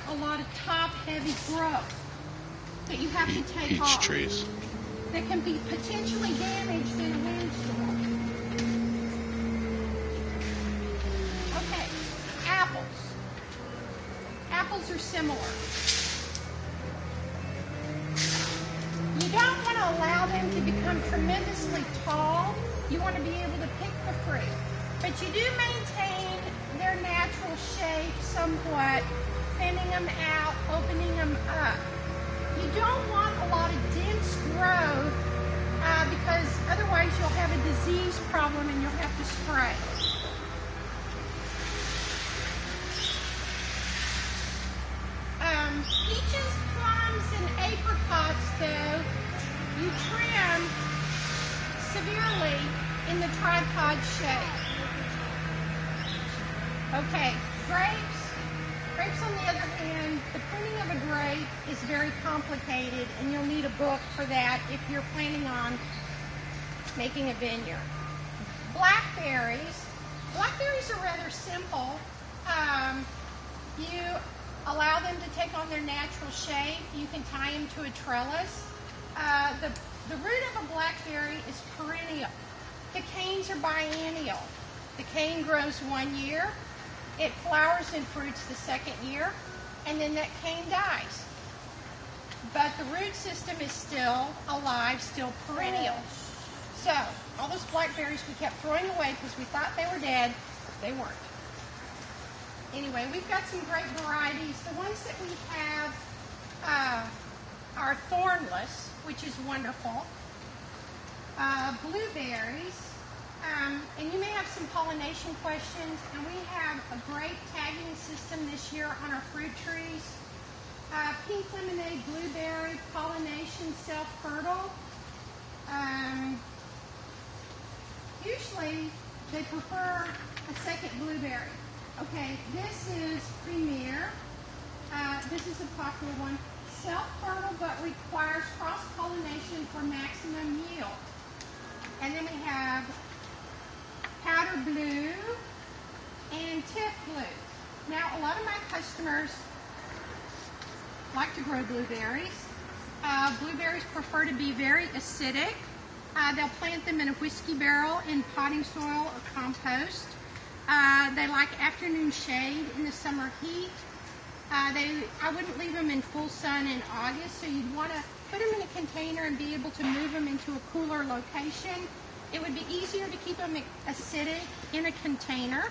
a lot of top-heavy growth that you have to take Peach off. trees. That can be potentially damaged in a windstorm. Okay, apples. Apples are similar. You don't want to allow them to become tremendously tall. You want to be able to pick the fruit. But you do maintain their natural shape somewhat, thinning them out, opening them up. You don't want a lot of dense growth because otherwise you'll have a disease problem and you'll have to spray. Peaches, plums, and apricots, though, you trim severely in the tripod shape. Okay, grapes. Grapes, on the other hand, the pruning of a grape is very complicated, and you'll need a book for that if you're planning on making a vineyard. Blackberries. Blackberries are rather simple. You allow them to take on their natural shape. You can tie them to a trellis. The root of a blackberry is perennial. The canes are biennial. The cane grows 1 year. It flowers and fruits the second year, and then that cane dies. But the root system is still alive, still perennial. So, all those blackberries we kept throwing away because we thought they were dead, they weren't. Anyway, we've got some great varieties. The ones that we have are thornless, which is wonderful. Blueberries. And you may have some pollination questions, and we have a great tagging system this year on our fruit trees. Pink lemonade blueberry, pollination, self-fertile. Usually they prefer a second blueberry. Okay, this is Premier. This is a popular one. Self-fertile but requires cross-pollination for maximum yield. And then we have powder blue and tip blue. Now, a lot of my customers like to grow blueberries. Blueberries prefer to be very acidic. They'll plant them in a whiskey barrel in potting soil or compost. They like afternoon shade in the summer heat. I wouldn't leave them in full sun in August, so you'd want to put them in a container and be able to move them into a cooler location. It would be easier to keep them acidic in a container.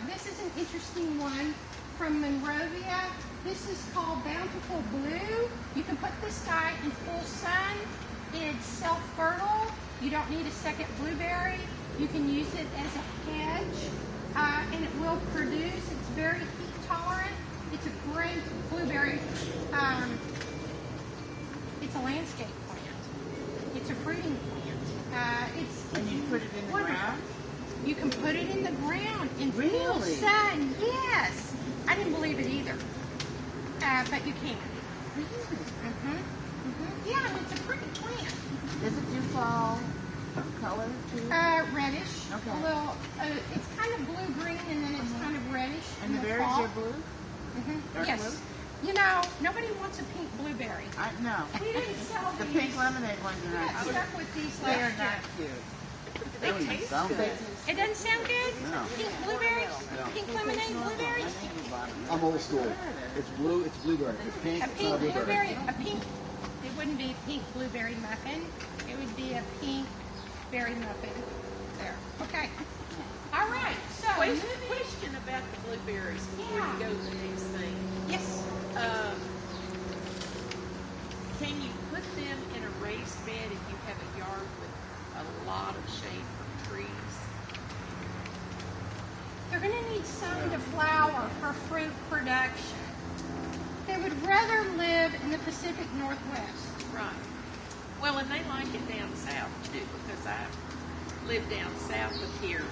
This is an interesting one from Monrovia. This is called Bountiful Blue. You can put this guy in full sun. It's self-fertile. You don't need a second blueberry. You can use it as a hedge, and it will produce. It's very heat tolerant. It's a great blueberry. It's a landscape plant. It's a fruiting plant. And you put it in the ground? You can put it in the ground in full Really? sun. Yes. I didn't believe it either, but you can. Yeah, and it's a pretty plant. Does it do fall color too? Reddish. Okay. A little. It's kind of blue-green, and then it's kind of reddish. And in the berries fall. are blue? Dark Yes. blue? You know, nobody wants a pink blueberry. No. We didn't sell The these. pink lemonade ones are We got not cute. stuck with these They are last not year. cute. They taste good. It doesn't sound good? No. Pink blueberries? Pink lemonade blueberries? I'm old school. It's blue. It's blueberry. It's pink. A It's not pink a blueberry. blueberry, a pink, it wouldn't be a pink blueberry muffin. It would be a pink berry muffin. There. Okay. All right. So, Question about the blueberries before Yeah. you go to the next thing. yes. Can you put them in a raised bed if you have a yard with a lot of shade from trees? They're going to need some to flower for fruit production. They would rather live in the Pacific Northwest. Right. Well, and they like it down south too, because I live down south of here,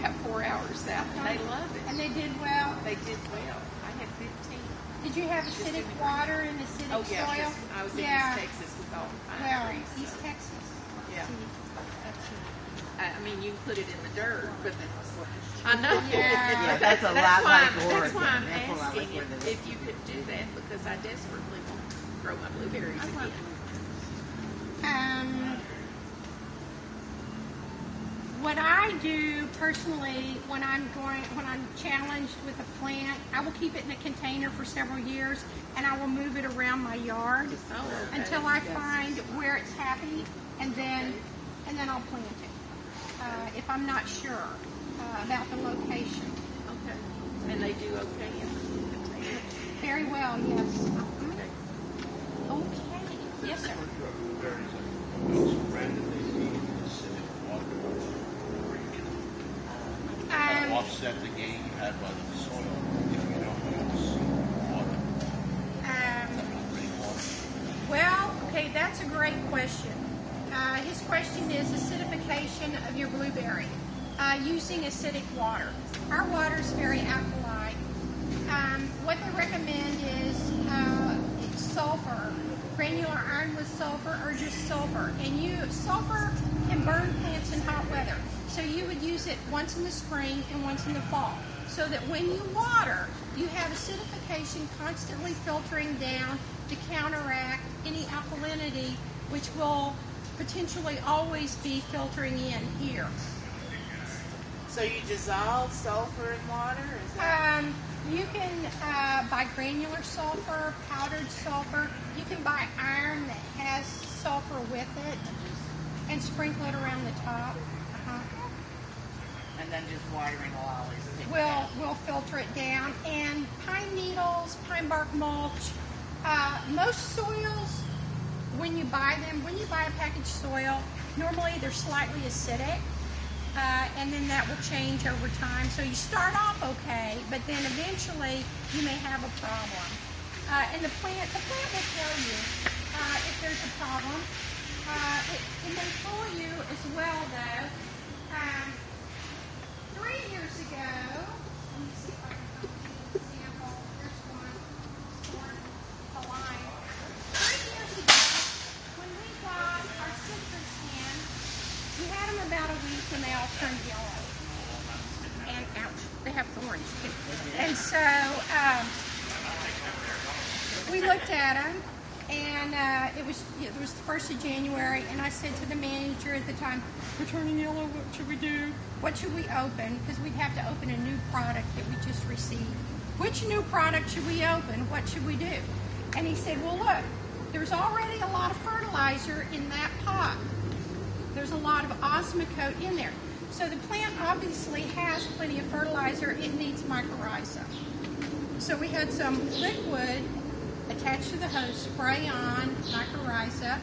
about 4 hours south, and they love it. And they did well. They did well. I had 15. Did you have acidic water and acidic Oh yeah, soil? I was in Yeah. East Texas with all the pine Well, trees. so, East Texas. Yeah. See, that's it. I mean, you can put it in the dirt, but I know. Yeah. But that's a lot like That's Oregon. why I'm That's a lot asking like where if, they if you could do that, because I desperately want to grow my blueberries again. What I do personally when I'm challenged with a plant, I will keep it in a container for several years, and I will move it around my yard Oh, okay. until I find where it's happy, and then I'll plant it. If I'm not sure about the location. Okay. And they do okay in the container. Very well, yes. Okay. Okay. Yes, sir. Offset the gain you had by the soil if you don't use water. Well, okay, that's a great question. His question is acidification of your blueberry using acidic water. Our water is very alkaline. What they recommend is sulfur, granular iron with sulfur, or just sulfur. And sulfur can burn plants in hot weather. So you would use it once in the spring and once in the fall. So that when you water, you have acidification constantly filtering down to counteract any alkalinity, which will potentially always be filtering in here. So you dissolve sulfur in water? Is that You can buy granular sulfur, powdered sulfur. You can buy iron that has sulfur with it and sprinkle it around the top. and then just watering will always take it out? We'll filter it down. And pine needles, pine bark mulch, most soils, when you buy a packaged soil, normally they're slightly acidic. And then that will change over time. So you start off okay, but then eventually you may have a problem. And the plant will tell you if there's a problem. It may tell you as well, though. 3 years ago, let me see if I can find an example. There's one. A line. 3 years ago, when we got our citrus in, we had them about a week and they all turned yellow. And ouch, they have thorns too. And so we looked at them, and it was the 1st of January, and I said to the manager at the time, "We're turning yellow. What should we do? What should we open? Because we'd have to open a new product that we just received. Which new product should we open? What should we do?" And he said, "Well, look, there's already a lot of fertilizer in that pot. There's a lot of osmocote in there. So the plant obviously has plenty of fertilizer. It needs mycorrhiza." So we had some liquid attached to the hose, spray on mycorrhiza,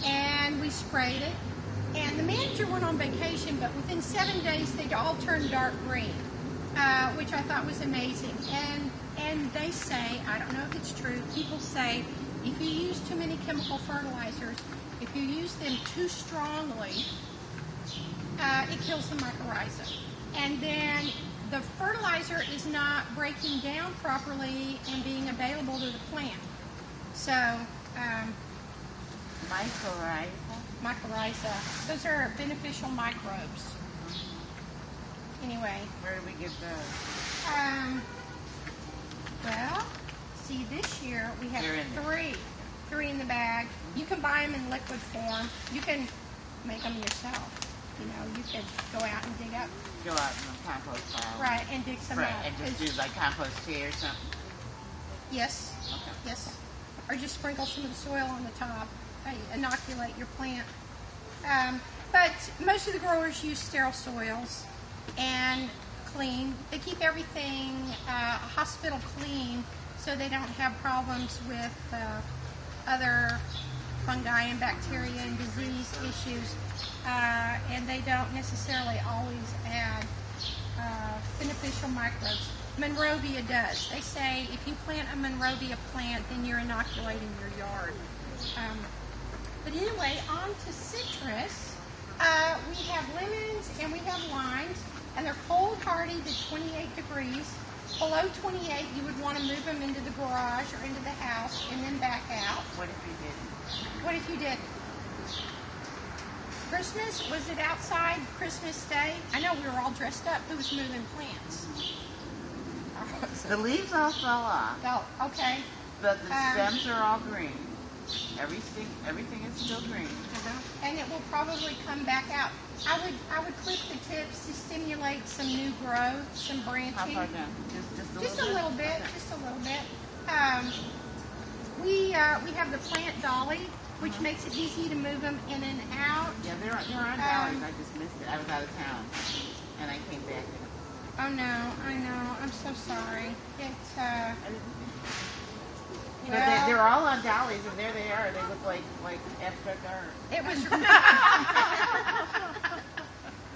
and we sprayed it. And the manager went on vacation, but within 7 days they all turned dark green, which I thought was amazing. And they say, I don't know if it's true, people say if you use too many chemical fertilizers, if you use them too strongly, it kills the mycorrhiza. And then the fertilizer is not breaking down properly and being available to the plant. So, mycorrhiza, those are beneficial microbes. Anyway. Where do we get those? Well, see, this year we have They're in there. three in the bag. You can buy them in liquid form. You can make them yourself. You know, you could go out and dig up. Go out in the compost pile. Right, and dig some Right, up. and just do like compost tea or something. Yes, Okay. yes. Or just sprinkle some of the soil on the top. Inoculate your plant. But most of the growers use sterile soils and clean. They keep everything hospital clean so they don't have problems with other fungi and bacteria and disease issues. And they don't necessarily always add beneficial microbes. Monrovia does. They say if you plant a Monrovia plant, then you're inoculating your yard. But anyway, on to citrus. We have lemons and we have limes, and they're cold hardy to 28 degrees. Below 28, you would want to move them into the garage or into the house and then back out. What if you didn't? What if you didn't? Christmas, was it outside Christmas Day? I know we were all dressed up. Who was moving plants? The leaves all fell off, Oh, okay. but the stems are all green. Everything is still green. And it will probably come back out. I would clip the tips to stimulate some new growth, some branching. How far down? Just Just a little bit. Okay. Just a little bit. We have the plant dolly, which makes it easy to move them in and out. Yeah, they're on dollies. I just missed it. I was out of town, and I came back. Oh no, I know. I'm so sorry. It's But they're all on dollies, and there they are. They look like abstract art. It was.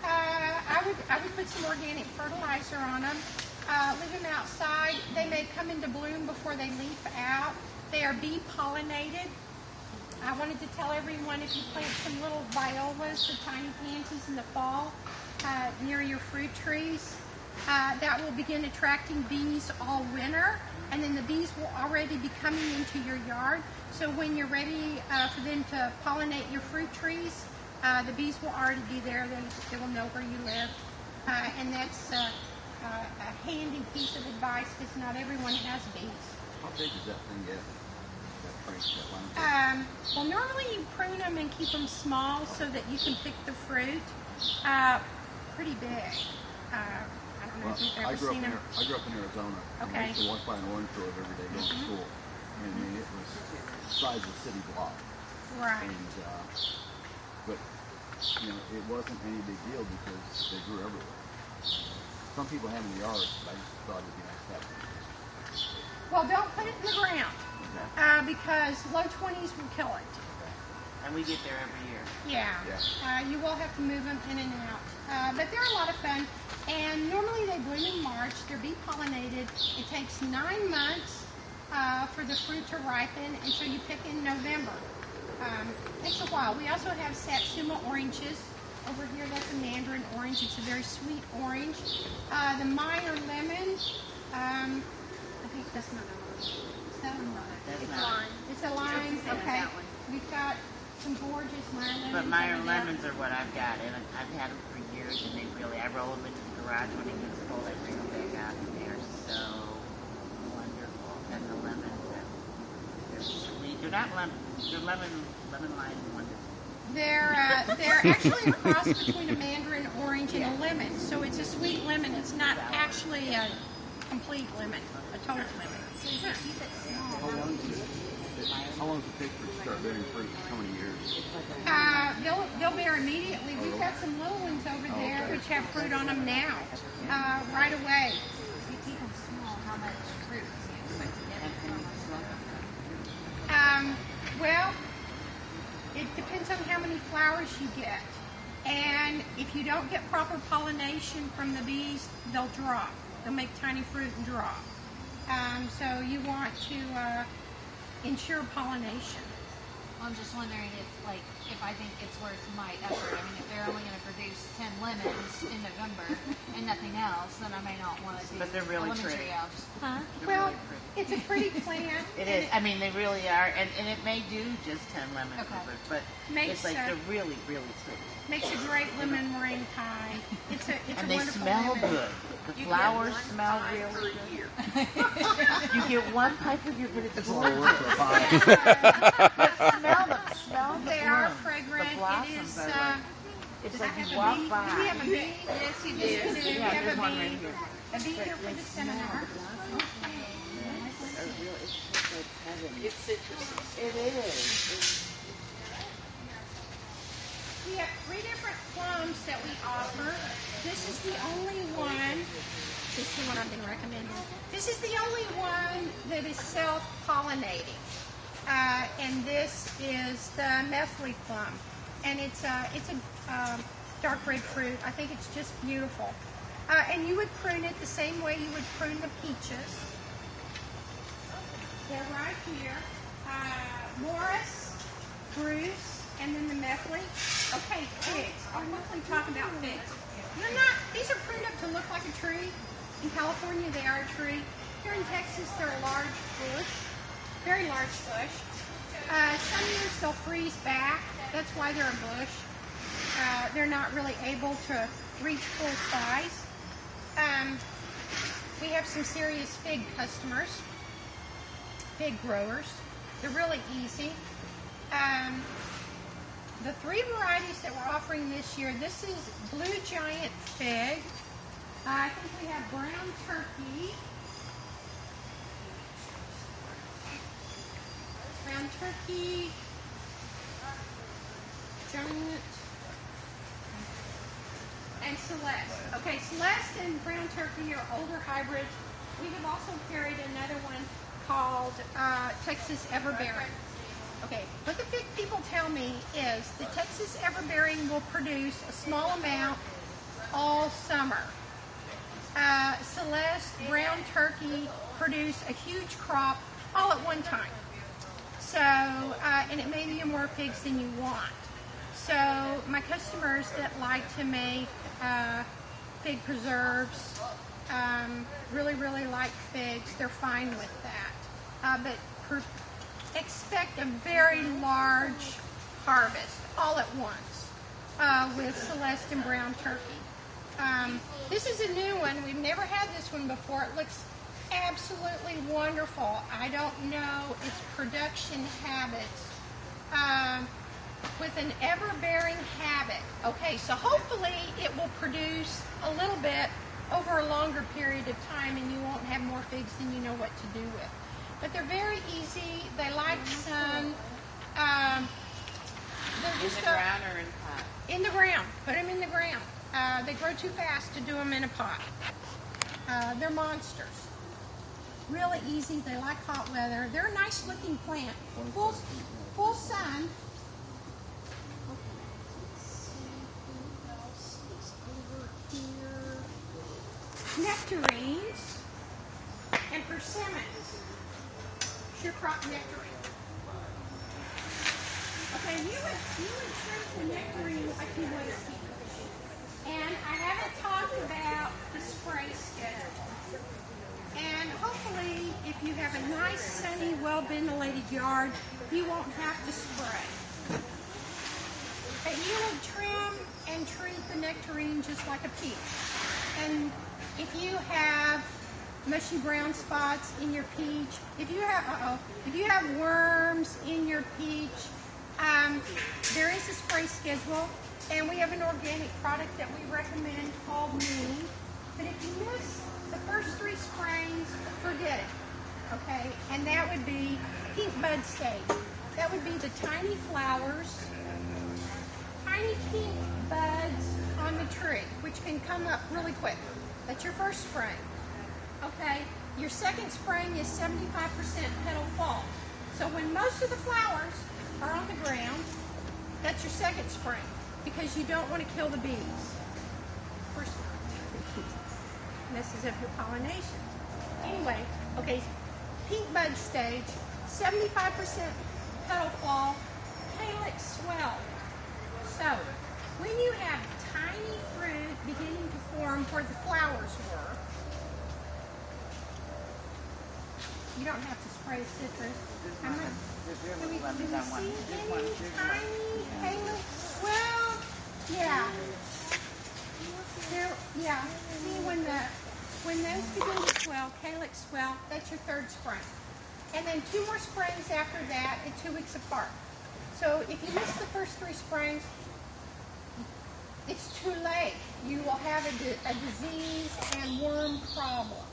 I would put some organic fertilizer on them. Leave them outside. They may come into bloom before they leaf out. They are bee pollinated. I wanted to tell everyone, if you plant some little violas, the tiny pansies in the fall, near your fruit trees, that will begin attracting bees all winter. And then the bees will already be coming into your yard. So when you're ready for them to pollinate your fruit trees, the bees will already be there. They will know where you live. And that's a handy piece of advice, because not everyone has bees. How big is that thing yet? That plant, Well, normally you prune them and keep them small so that you can pick the fruit. Pretty big. I don't know if you've ever seen them. I grew up in Arizona. And I used to walk by an orange grove every day going to school. And I mean, it was the size of a city block. Right. And, but, you know, it wasn't any big deal because they grew everywhere. Some people have them in the yards, but I just thought it'd be nice to have them. Well, don't put it in the ground because low 20s will kill it. And we get there every year. Yeah. You will have to move them in and out. But they're a lot of fun. And normally they bloom in March. They're bee pollinated. It takes 9 months for the fruit to ripen, and so you pick in November. Takes a while. We also have Satsuma oranges. Over here, that's a mandarin orange. It's a very sweet orange. The Meyer lemon, I think that's not a lemon. Is that a lemon? That's It's not. lime. It's a lime. Yeah, Okay. that one. We've got some gorgeous Meyer lemons. But Meyer over there. lemons are what I've got, and I've had them for years, and I roll them into the garage when it gets cold. I bring them back out, and they're so wonderful. And the lemons, they're sweet. They're not lemon. They're lemon lime wonderful. They're actually a cross between a mandarin orange and a lemon. So it's a sweet lemon. It's not actually a complete lemon, a total lemon. So you just keep it small. How long does it take for it to start bearing fruit? How many years? They'll bear immediately. We've got some little ones over there which have fruit on them now, right away. If you keep them small, how much fruit do you expect to get from them? Well, it depends on how many flowers you get. And if you don't get proper pollination from the bees, they'll drop. They'll make tiny fruit and drop. So you want to ensure pollination. I'm just wondering if I think it's worth my effort. I mean, if they're only going to produce 10 lemons in November and nothing else, then I may not want to do But they're really a lemon pretty. tree. I'll just Well, it's a pretty plant. It is. I mean, they really are, and it may do just 10 lemons, Okay. but Makes, it's like they're really, really pretty. Makes a great lemon meringue pie. It's And a they wonderful smell lemon. good. The flowers smell really good. You get one pipe a year, but it's It's a lot of work for a gorgeous. pie. But smell the They are blooms, fragrant. The It blossoms is. are like, it's Did I like have you a walk bee? by. Do we have a bee? Yes, you do. Yeah, We there's have a one bee. right here. A bee here for the seminar. It's citrusy. It is. We have 3 different plums that we offer. This is the only one. This is the one I've been recommending. This is the only one that is self-pollinating. And this is the Methley plum. And it's a dark red fruit. I think it's just beautiful. And you would prune it the same way you would prune the peaches. They're right here. Morris, Bruce, and then the Methley. Okay, figs. I'll quickly talk about figs. These are pruned up to look like a tree. In California, they are a tree. Here in Texas, they're a large bush, very large bush. Some years they'll freeze back. That's why they're a bush. they're not really able to reach full size. We have some serious fig customers, fig growers. They're really easy. The 3 varieties that we're offering this year, this is Blue Giant Fig. I think we have Brown Turkey. Brown Turkey. Giant. And Celeste. Okay, Celeste and Brown Turkey are older hybrids. We have also carried another one called Texas Everbearing. Okay, what the fig people tell me is the Texas Everbearing will produce a small amount all summer. Celeste, Brown Turkey produce a huge crop all at one time. So, and it may be more figs than you want. So my customers that like to make fig preserves, really like figs, they're fine with that. But expect a very large harvest all at once with Celeste and Brown Turkey. This is a new one. We've never had this one before. It looks absolutely wonderful. I don't know its production habits. With an ever-bearing habit. Okay, so hopefully it will produce a little bit over a longer period of time and you won't have more figs than you know what to do with. But they're very easy. They like sun. In the ground or in pot? In the ground. Put them in the ground. They grow too fast to do them in a pot. They're monsters. Really easy. They like hot weather. They're a nice looking plant. Full sun. Nectarines and persimmons. Sure crop nectarine. Okay, you would treat the nectarine like you would a peach. And I haven't talked about the spray schedule. And hopefully, if you have a nice, sunny, well-ventilated yard, you won't have to spray. But you will trim and treat the nectarine just like a peach. And if you have mushy brown spots in your peach, if you have worms in your peach, there is a spray schedule, and we have an organic product that we recommend called Moon. But if you miss the first 3 sprays, forget it. Okay, and that would be pink bud stage. That would be the tiny flowers, tiny pink buds on the tree, which can come up really quick. That's your first spraying. Okay, your second spraying is 75% petal fall. So when most of the flowers are on the ground, that's your second spraying because you don't want to kill the bees. First, messes up your pollination. Anyway, okay, pink bud stage, 75% petal fall, calyx swell. So when you have tiny fruit beginning to form where the flowers were, you don't have to spray citrus. Do we see any tiny calyx swell? Yeah. Yeah. See when those begin to swell, calyx swell, that's your third spray. And then 2 more sprayings after that at 2 weeks apart. So if you miss the first 3 sprayings, it's too late. You will have a disease and worm problem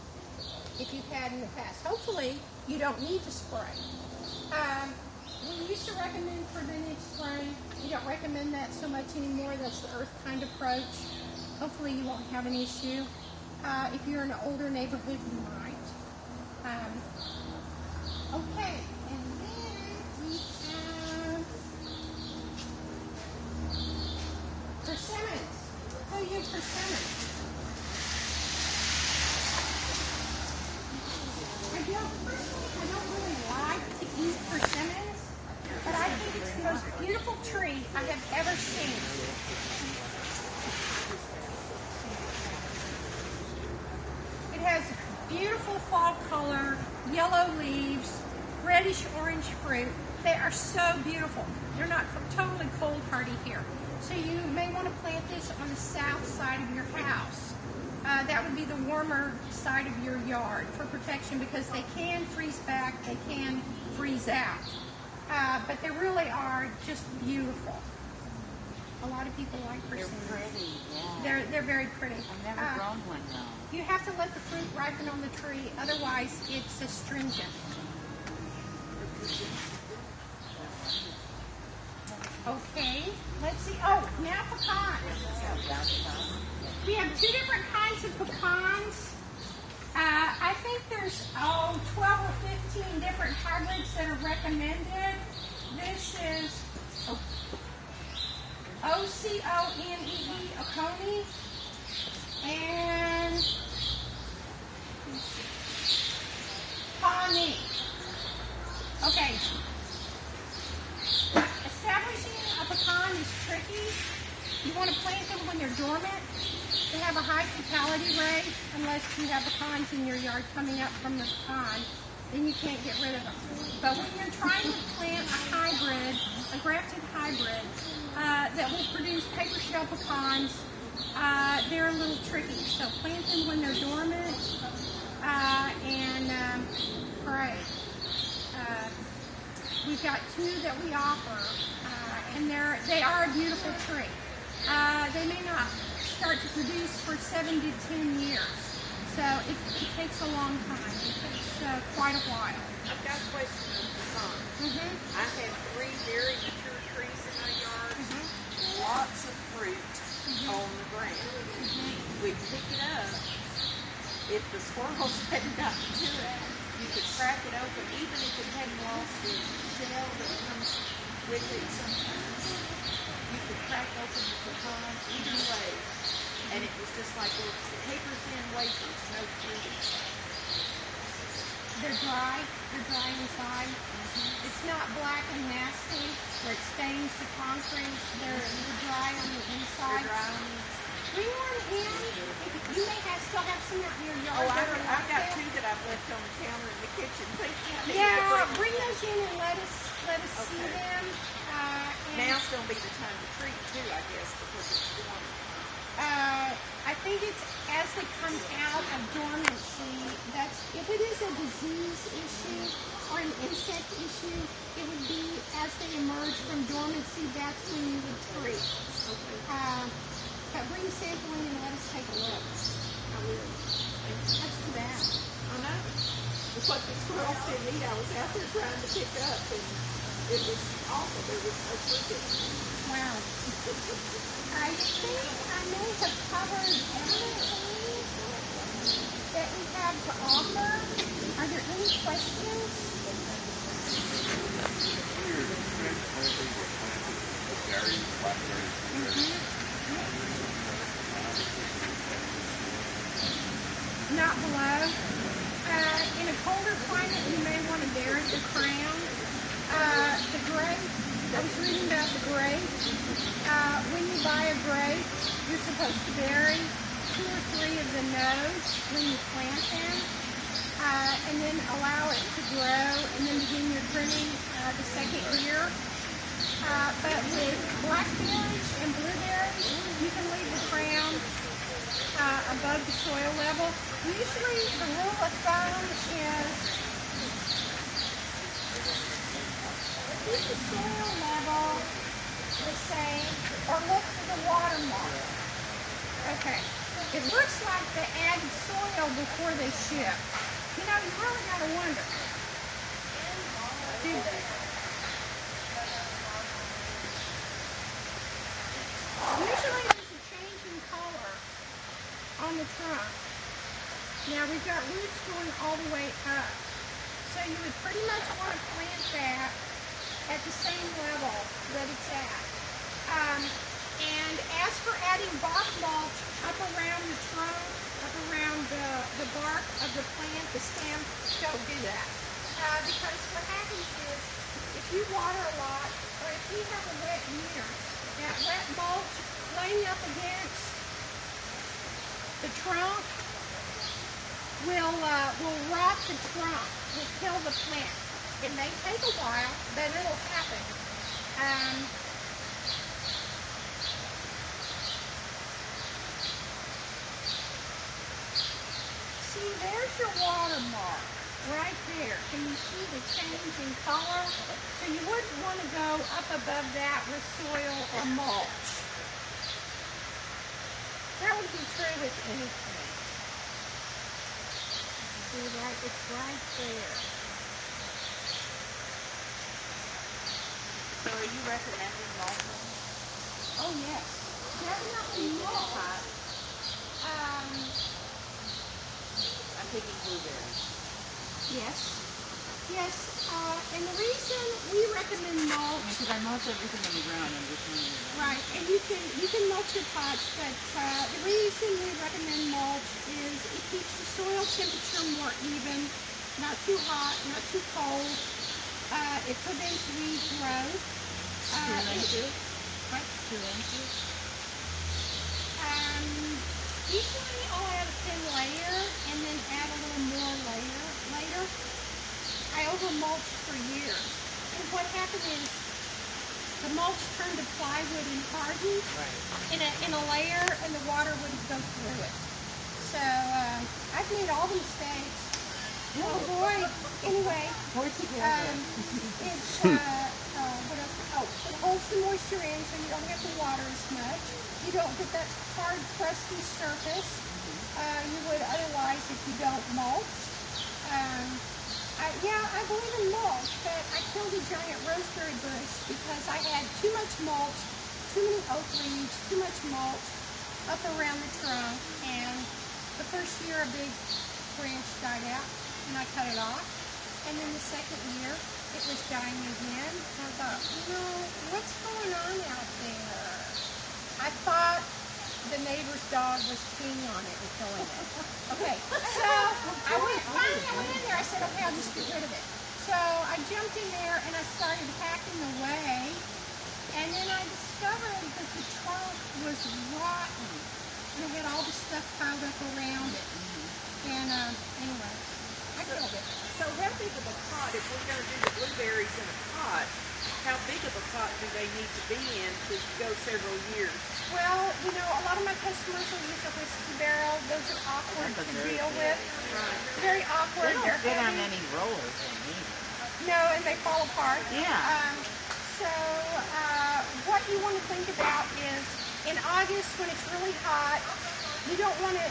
if you've had in the past. Hopefully, you don't need to spray. We used to recommend preventive spraying. We don't recommend that so much anymore. That's the earth kind approach. Hopefully, you won't have an issue. If you're in an older neighborhood, you might. Okay, and then we have persimmons. So you have persimmons. I don't really like to eat persimmons, but I think it's the most beautiful tree I have ever seen. It has beautiful fall color, yellow leaves, reddish orange fruit. They are so beautiful. They're not totally cold hardy here. So you may want to plant this on the south side of your house. That would be the warmer side of your yard for protection, because they can freeze back, they can freeze out. But they really are just beautiful. A lot of people like They're persimmons. pretty, yeah. They're very pretty. I've never grown one though. You have to let the fruit ripen on the tree, otherwise it's astringent. Okay, let's see. Oh, now pecans. We have two different kinds of pecans. I think there's 12 or 15 different hybrids that are recommended. This is Oconee, Oconee, and Pawnee. Okay. Establishing a pecan is tricky. You want to plant them when they're dormant. They have a high fatality rate unless you have pecans in your yard coming up from the pecan. Then you can't get rid of them. But when you're trying to plant a hybrid, a grafted hybrid, that will produce paper shell pecans, they're a little tricky. So plant them when they're dormant and pray. We've got two that we offer, and they are a beautiful tree. They may not start to produce for 7 to 10 years, so it takes a long time. It takes quite a while. I've got a question on the pecan. I have 3 very mature trees in my yard. Lots of fruit on the ground. We pick it up. If the squirrels hadn't gotten to it, you could crack it open, even if it hadn't lost the shell that comes with it sometimes. You could crack open the pecan either way, and it was just like little paper thin wafers, no fruit inside. They're dry inside. It's not black and nasty where it stains the concrete. They're dry on the inside. They're dry on the inside. Bring one in. You may still have some out in your yard. I've got 2 that I've left on the counter in the kitchen. Yeah, bring those in and let us see them. Now's going to be the time to treat too, I guess, because it's warm. I think it's as they come out of dormancy. If it is a disease issue or an insect issue, it would be as they emerge from dormancy. That's when you would treat. But bring a sample in and let us take a look. That's too bad. I know. It's what the squirrels didn't eat. I was out there trying to pick up, and it was awful. There was no fruit. Wow. I think I may have covered everything that we have to offer. Are there any questions? Your transplanting or planting of berries, blackberries, Not below. In a colder climate, you may want to bury the crown. The grape, I was reading about the grape. When you buy a grape, you're supposed to bury 2 or 3 of the nodes when you plant them, and then allow it to grow, and then begin your trimming the second year. But with blackberries and blueberries, you can leave the crown above the soil level. Usually the rule of thumb is keep the soil level the same, or look for the watermark. Okay. It looks like they added soil before they shipped. You know, you really got to wonder. Did they? Usually there's a change in color on the trunk. Now we've got roots going all the way up. So you would pretty much want to plant that at the same level that it's at. And as for adding bark mulch up around the trunk, up around the bark of the plant, the stem, don't do that. Because what happens is, if you water a lot, or if you have a wet year, that wet mulch laying up against the trunk will rot the trunk, will kill the plant. It may take a while, but it'll happen. See, there's your watermark right there. Can you see the change in color? So you wouldn't want to go up above that with soil or mulch. That would be true with anything. See, right? It's right there. So are you recommending mulching? Oh yes, definitely mulch. I'm picking blueberries. Yes. Yes, and the reason we recommend mulch, Because I mulch everything on the ground, I'm just wondering. right, and you can mulch your pots, but the reason we recommend mulch is it keeps the soil temperature more even, not too hot, not too cold. It prevents weed growth. 2 inches? What? 2 inches? Usually I'll add a thin layer and then add a little more later. I over-mulched for years. And what happened is the mulch turned to plywood and hardened in a layer, and the water wouldn't go through it. So I've made all the mistakes. Oh boy. Anyway, Pour it together. it's what else? Oh, it holds the moisture in, so you don't have to water as much. You don't get that hard, crusty surface you would otherwise if you don't mulch. I believe in mulch, but I killed a giant rosemary bush because I had too much mulch, too many oak leaves, too much mulch up around the trunk, and the first year a big branch died out, and I cut it off. And then the second year, it was dying again. And I thought, what's going on out there? I thought the neighbor's dog was peeing on it and killing it. Okay, so I went in there. I said, okay, I'll just get rid of it. So I jumped in there and I started hacking away. And then I discovered that the trunk was rotten. And it had all the stuff piled up around it. And anyway, I killed it. So how big of a pot, if we're going to do the blueberries in a pot, how big of a pot do they need to be in to go several years? Well, a lot of my customers will use a whiskey barrel. Those are awkward That's to very deal big. with. Very They awkward. don't They're fit on heavy. any rollers in either. No, and they fall apart. Yeah. So what you want to think about is in August when it's really hot, you don't want to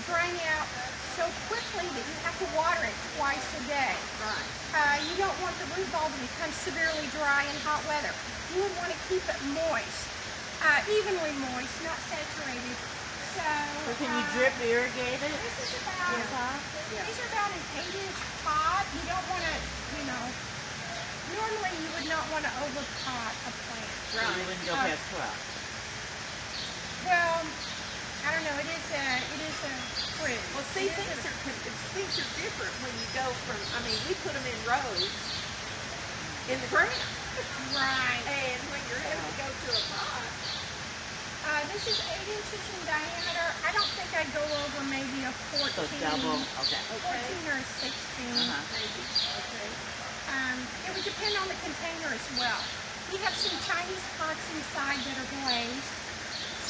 drain out so quickly that you have to water it twice a day. Right. You don't want the root ball to become severely dry in hot weather. You would want to keep it moist, evenly moist, not saturated. So can you drip irrigate it? This is about Yeah. these are about an 8-inch pot. You don't want to, normally you would not want to overpot a plant. So you wouldn't go past 12. Well, I don't know. It is a fruit. Well, see, things are different when you go from, we put them in rows in the ground. Right. And when you're able to go to a pot, This is 8 inches in diameter. I don't think I'd go over maybe a 14. So double. Okay. 14 or a 16. maybe. Okay. It would depend on the container as well. We have some Chinese pots inside that are glazed.